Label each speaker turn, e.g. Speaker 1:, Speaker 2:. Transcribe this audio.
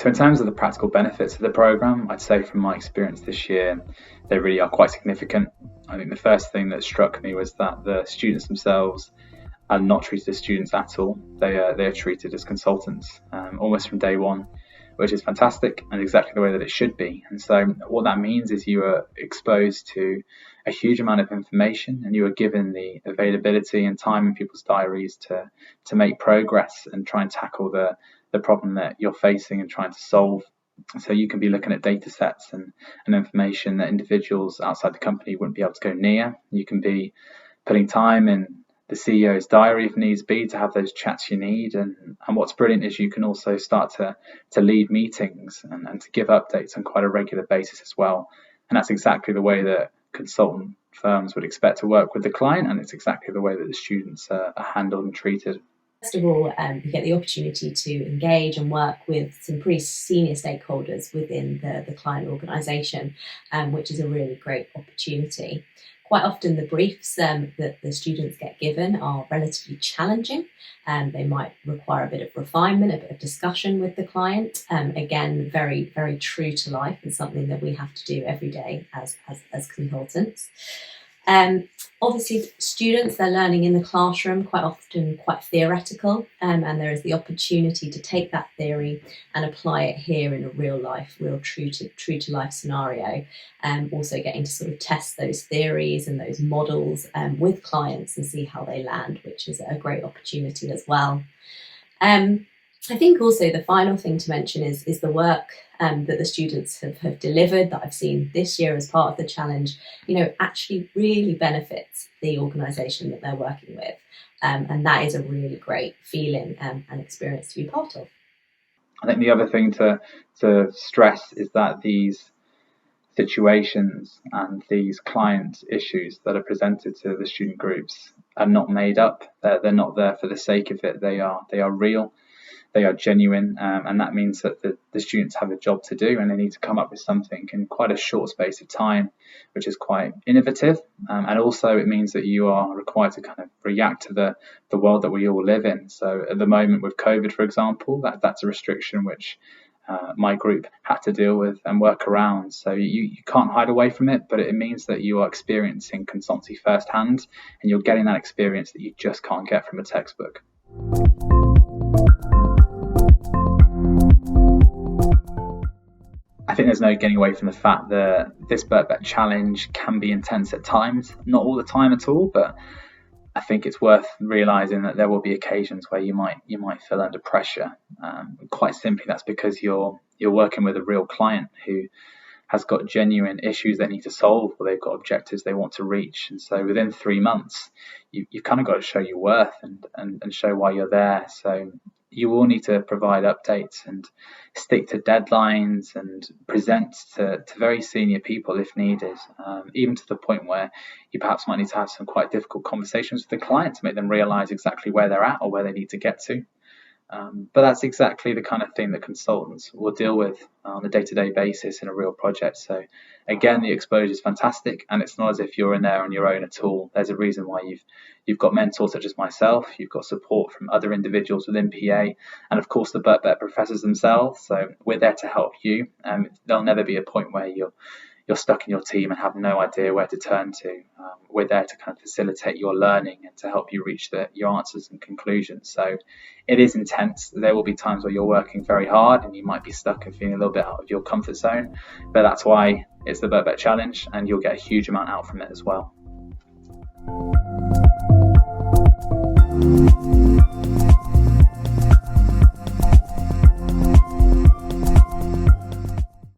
Speaker 1: So in terms of the practical benefits of the programme, I'd say from my experience this year, they really are quite significant. I think the first thing that struck me was that the students themselves are not treated as students at all. They are treated as consultants almost from day one, which is fantastic and exactly the way that it should be. And so what that means is you are exposed to a huge amount of information, and you are given the availability and time in people's diaries to make progress and try and tackle the problem that you're facing and trying to solve. So you can be looking at data sets and information that individuals outside the company wouldn't be able to go near. You can be putting time in the CEO's diary if needs be to have those chats you need. And what's brilliant is you can also start to lead meetings and to give updates on quite a regular basis as well. And that's exactly the way that consultant firms would expect to work with the client, and it's exactly the way that the students are handled and treated.
Speaker 2: First of all, you get the opportunity to engage and work with some pretty senior stakeholders within the client organisation, which is a really great opportunity. Quite often the briefs that the students get given are relatively challenging, and they might require a bit of refinement, a bit of discussion with the client. Again, very, very true to life, and something that we have to do every day as consultants. Obviously, students, they're learning in the classroom, quite often quite theoretical, and there is the opportunity to take that theory and apply it here in a real true to life scenario, and also getting to sort of test those theories and those models with clients and see how they land, which is a great opportunity as well. I think also the final thing to mention is the work that the students have delivered, that I've seen this year as part of the challenge, actually really benefits the organisation that they're working with. And that is a really great feeling and experience to be part of.
Speaker 1: I think the other thing to stress is that these situations and these client issues that are presented to the student groups are not made up. They're not there for the sake of it. They are real. They are genuine, and that means that the students have a job to do, and they need to come up with something in quite a short space of time, which is quite innovative. And also it means that you are required to kind of react to the world that we all live in. So at the moment with COVID, for example, that's a restriction which my group had to deal with and work around. So you can't hide away from it, but it means that you are experiencing consultancy firsthand, and you're getting that experience that you just can't get from a textbook. I think there's no getting away from the fact that this Birkbeck challenge can be intense at times, not all the time at all, but I think it's worth realising that there will be occasions where you might feel under pressure. Quite simply, that's because you're working with a real client who has got genuine issues they need to solve, or they've got objectives they want to reach. And so within 3 months, you've kind of got to show your worth and show why you're there. So you will need to provide updates and stick to deadlines and present to very senior people if needed, even to the point where you perhaps might need to have some quite difficult conversations with the client to make them realise exactly where they're at or where they need to get to. But that's exactly the kind of thing that consultants will deal with on a day-to-day basis in a real project. So again, the exposure is fantastic, and it's not as if you're in there on your own at all. There's a reason why you've got mentors such as myself, you've got support from other individuals within PA, and of course the Birkbeck professors themselves. So we're there to help you. There'll never be a point where you're stuck in your team and have no idea where to turn to. We're there to kind of facilitate your learning and to help you reach your answers and conclusions. So it is intense. There will be times where you're working very hard and you might be stuck and feeling a little bit out of your comfort zone, but that's why it's the Birkbeck challenge, and you'll get a huge amount out from it as well.